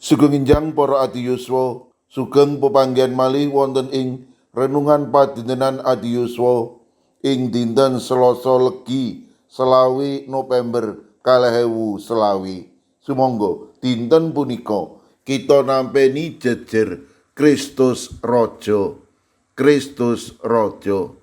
Sugeng enjang para adi yuswa, sugeng pepanggihan malih wonten ing renungan padintenan adi yuswa ing dinten Selasa Legi selawi November 2020. Sumangga dinten punika kita nampeni jejer Kristus Raja. Kristus Raja.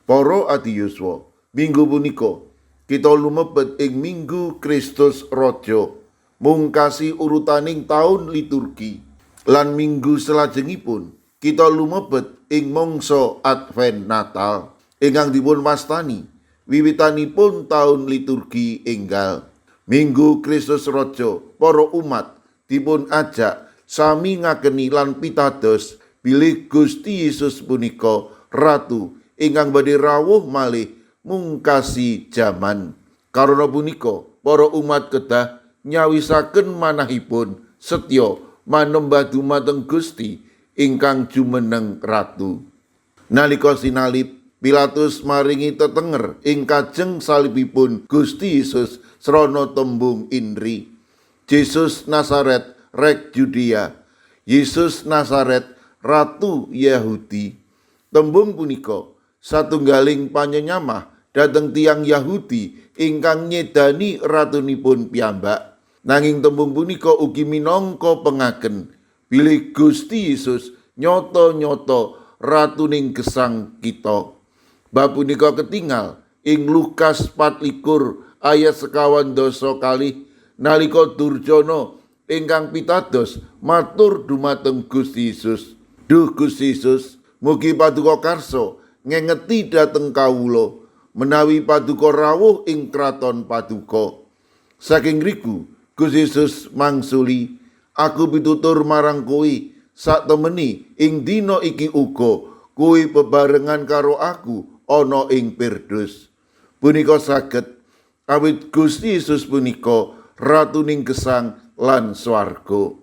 Para adi yuswa, minggu punika kita lumebet ing Minggu Kristus Raja. Mungkasi urutaning taun liturgi lan minggu salajengipun kita lumebet ing mangsa Advent Natal ingkang dipun wastani wiwitanipun taun liturgi enggal. Minggu Kristus Raja, para umat dipun ajak sami ngakeni lan pitados bilih Gusti Yesus punika Ratu ingkang badhe rawuh malih mungkasi jaman. Karana punika para umat kedah nyawisaken manahipun setya manembah dumateng Gusti ingkang jumeneng Ratu. Nalika sinalib Pilatus maringi tetenger ing kajeng salibipun Gusti Yesus srana tembung INRI. Yesus Nazaret rek Judea, Yesus Nazaret Ratu Yahudi. Tembung punika satunggaling panyenyamah dhateng tiyang Yahudi ingkang nyedani ratunipun piyambak. Nanging tembung punika ugi minangka pengaken bilih Gusti Yesus nyata-nyata ratuning gesang kita. Bab punika ketingal ing Lukas 24 ayat 51 nalika Durjana ingkang pitados matur dumateng Gusti Yesus. Duh Gusti Yesus, mugi paduka karsa ngengeti dhateng kawula menawi paduka rawuh ing kraton paduka. Saking riku Gusti Yesus mangsuli, aku pitutur marang kowe saktemeni ing dina iki uga kowe bebarengan karo aku ana ing Pirdaus. Punika saged awit Gusti Yesus punika ratuning gesang lan swarga.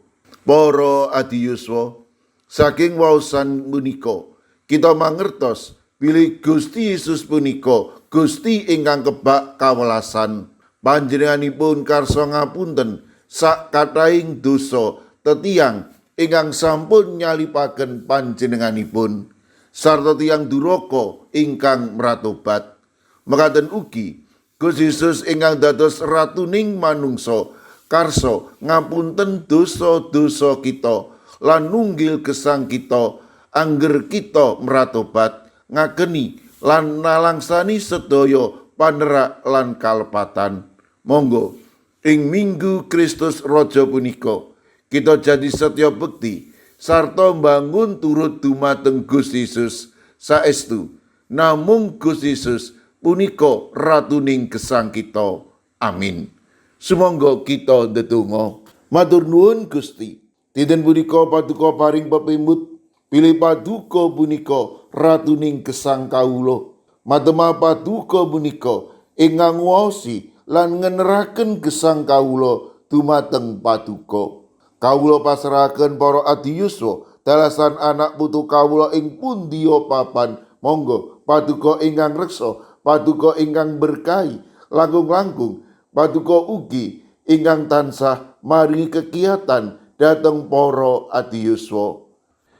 Para adi yuswa, saking waosan punika kita mangertos bilih Gusti Yesus punika Gusti ingkang kebak kawelasan. Panjenenganipun karsa ngapunten sak kathahing dosa tetiang ingkang sampun nyalipaken panjenenganipun sarta tiyang duraka ingkang mratobat. Mekaten ugi Gusti Yesus ingkang dados ratuning manungsa karsa ngapunten dosa-dosa kita lan nunggil gesang kita angger kita mratobat ngakeni lan nalangsani sedaya panerak lan kalepatan. Monggo ing Minggu Kristus Raja punika kita jadi setya bekti sarta mbangun turut dumateng Gusti Yesus saestu namung Gusti Yesus punika ratuning gesang kita. Amin. Sumangga kita ndedonga. Matur nuwun Gusti, dinten punika paduka paring pepimut pilih paduka punika ratuning gesang kawula. Madema paduka punika ingkang nguwaosi lan ngeneraken gesang kawula dumateng paduka. Kawula pasrahaken para adi yuswa dalasan anak putu kawula ing pundiya papan. Monggo paduka ingkang reksa, paduka ingkang berkahi, langkung-langkung paduka ugi ingkang tansah maringi kegiatan dhateng para adi yuswa.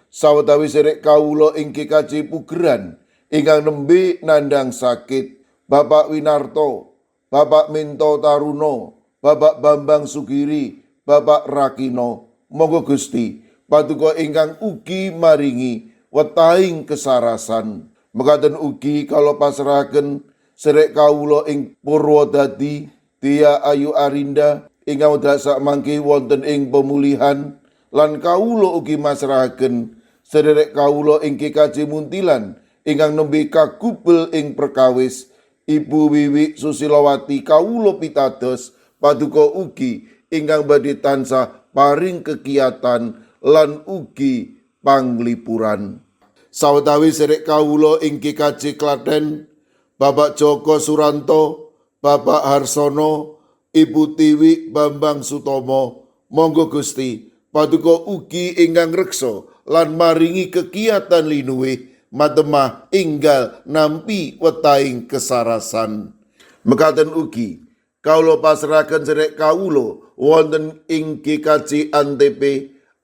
Sawetawis sedherek kawula ing GKJ Pugeran ingkang nembe nandhang sakit, Bapak Winarto, Bapak Minto Taruno, Bapak Bambang Sugiri, Bapak Rakino, monggo Gusti paduka ingkang ugi maringi wetahing kesarasan. Mekaten ugi kala pasrahaken sedherek kawula ing Purwodadi, Tia Ayu Arinda ingkang wedal sakmangke wonten ing pemulihan lan kawula ugi masrahaken sedherek kawula ing GKJ Muntilan ingkang nembe kagubel ing perkawis. Ibu Wiwi Susilawati kawula pitados paduka ugi ingkang badhe tansah paring kegiatan lan ugi panglipuran. Sawetawis sedherek kawula ing GKJ Klaten, Bapak Joko Suranto, Bapak Harsono, Ibu Tiwi Bambang Sutomo, monggo Gusti paduka ugi ingkang reksa lan maringi kegiatan linuwih mademah inggal nampi wetahing kesarasan. Mekaten ugi kawula pasrahaken sedherek kawula wonten ing GKJ Antp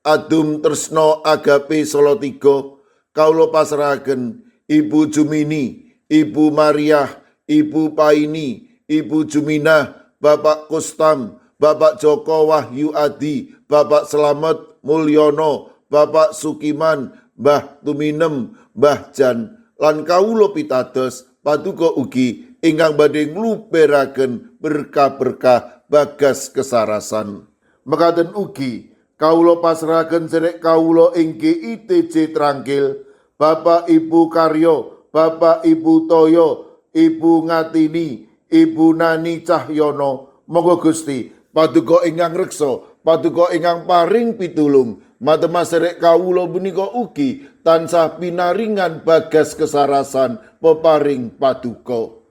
adum tresna agape Salatiga. Kawula pasrahaken Ibu Jumini, Ibu Mariah, Ibu Paini, Ibu Juminah, Bapak Kustam, Bapak Joko Wahyu Adi, Bapak Slamet Mulyono, Bapak Sukiman, Mbah Tuminem, Mbah Jan, lan kawula pitados paduka ugi ingkang badhe ngluperaken berkah-berkah bagas kesarasan. Mekaten ugi kawula pasrahaken sedherek kawula ing GITJ Trangkil, Bapak Ibu Karyo, Bapak Ibu Toyo, Ibu Ngatini, Ibu Nani Cahyono. Monggo Gusti paduka ingkang reksa, paduka ingkang paring pitulung, matemas sedherek kawula punika ugi tansah pinaringan bagas kesarasan peparing paduka.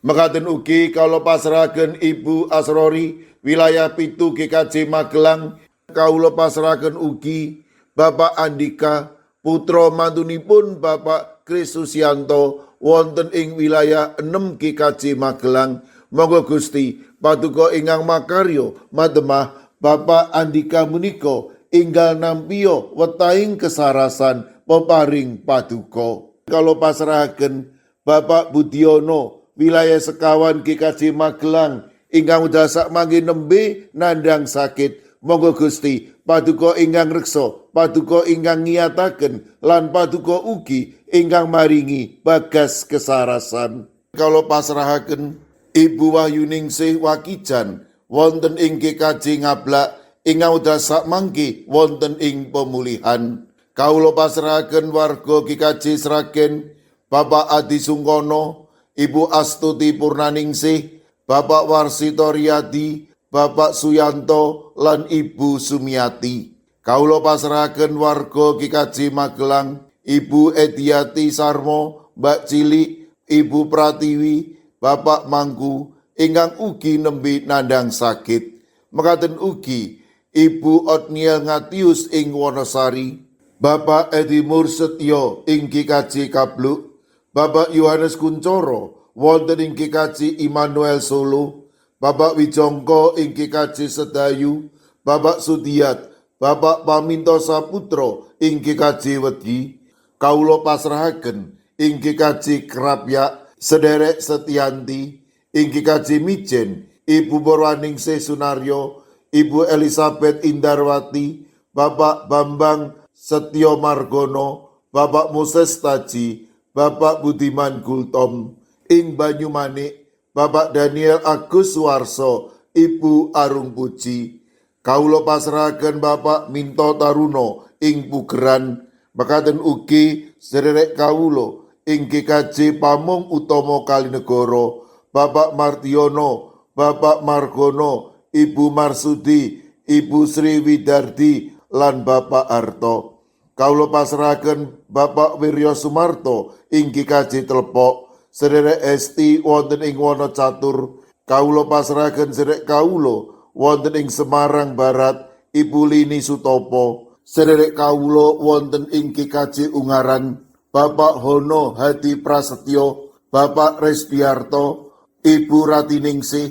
Mekaten ugi kawula pasrahaken Ibu Asrori, wilayah 7 GKJ Magelang. Kawula pasrahaken ugi Bapak Andika, putra mantunipun Bapak Kris Susianto wonten ing wilayah 6 GKJ Magelang. Monggo Gusti paduka ingkang makarya mademah Bapak Andika menika inggal nampiya wetahing kesarasan peparing paduka. Kawula pasrahaken Bapak Budiono, wilayah sekawan GKJ Magelang ingkang wedal sakmangke nembe nandhang sakit. Monggo Gusti paduka ingkang reksa, paduka ingkang ngiyataken lan paduka ugi ingkang maringi bagas kesarasan. Kawula pasrahaken Ibu Wahyuningsih Wakijan wonten ing GKJ Ngablak ingkang wedal sakmangke wonten ing pemulihan. Kawula pasrahaken warga GKJ Sragen, Bapak Adi Sungkono, Ibu Astuti Purnaningsih, Bapak Warsito Riyadi, Bapak Suyanto lan Ibu Sumiati. Kawula pasrahaken warga GKJ Magelang, Ibu Ediati Sarmo, Mbak Cilik, Ibu Pratiwi, Bapak Mangku ingkang ugi nembe nandhang sakit. Mekaten ugi Ibu Otniel Ngatius ing Wonosari, Bapak Edi Mursetyo ing GKJ Kabluk, Bapak Yohanes Kuncoro wonten ing GKJ Immanuel Solo, Bapak Wijongko ing GKJ Sedayu, Bapak Sudiat, Bapak Paminto Saputro ing GKJ Wedi. Kawula pasrahaken ing GKJ Krapyak sedherek Setianti, ing GKJ Mijen Ibu Purwaningsih Sunaryo, Ibu Elizabeth Indarwati, Bapak Bambang Setyo Margono, Bapak Moses Taji, Bapak Budiman Gultom. Ing Banyumanik Bapak Daniel Agus Suwarso, Ibu Arung Puji. Kawula pasrahaken Bapak Minto Taruno ing Pugeran. Mekaten ugi sedherek kawula ing GKJ Pamung Utama Kalinegoro, Bapak Martiono, Bapak Margono, Ibu Marsudi, Ibu Sri Widardi lan Bapak Arto. Kawula pasrahaken Bapak Wiryo Sumarto ing GKJ Tlepok, sedherek Esti wonten ing Wonocatur. Kawula pasrahaken sedherek kawula wonten ing Semarang Barat, Ibu Lini Sutopo. Sedherek kawula wonten ing GKJ Ungaran, Bapak Hono Hadi Prasetyo, Bapak Resdiarto, Ibu Ratiningsih,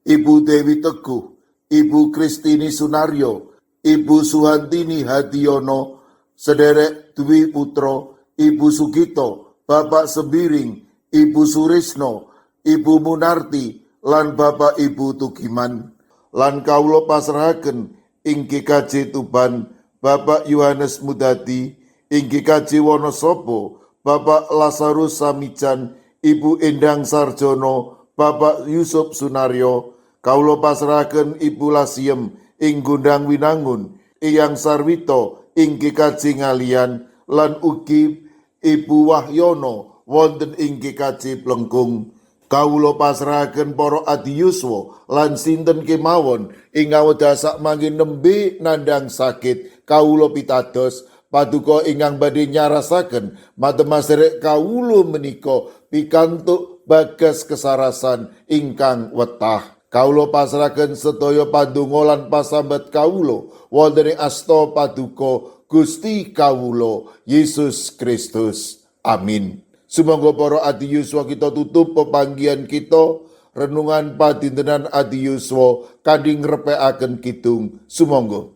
Ibu Dewi Teguh, Ibu Kristini Sunaryo, Ibu Suhantini Hadiono, sedherek Dwi Putro, Ibu Sugito, Bapak Sembiring, Ibu Surisno, Ibu Munarti, lan Bapak Ibu Tugiman. Lan kawula pasrahaken ing GKJ Tuban, Bapak Yohanes Mudadi, ing GKJ Wonosobo, Bapak Lazarus Samijan, Ibu Endang Sarjono, Bapak Yusuf Sunaryo. Kawula pasrahaken Ibu Lasiem ing Gundang Winangun, Eyang Sarwito ing GKJ Ngalian, lan ugi Ibu Wahyono wonten ing GKJ Plengkung. Kawula pasrahaken para adiyuswa lan sinten kemawon ingkang wedal sakmangke nembe nandhang sakit. Kawula pitados paduka ingkang badhe nyarasaken matemas sedherek kawula menika pikantuk bagas kesarasan ingkang wetah. Kawula pasrahaken sedaya pandonga lan pasambat kawula wonten ing asta paduka Gusti kawula Yesus Kristus. Amin. Sumangga para adiyuswa kita tutup pepanggihan kita renungan padintenan adi yuswa kanding ngrepeaken kidung. Sumangga.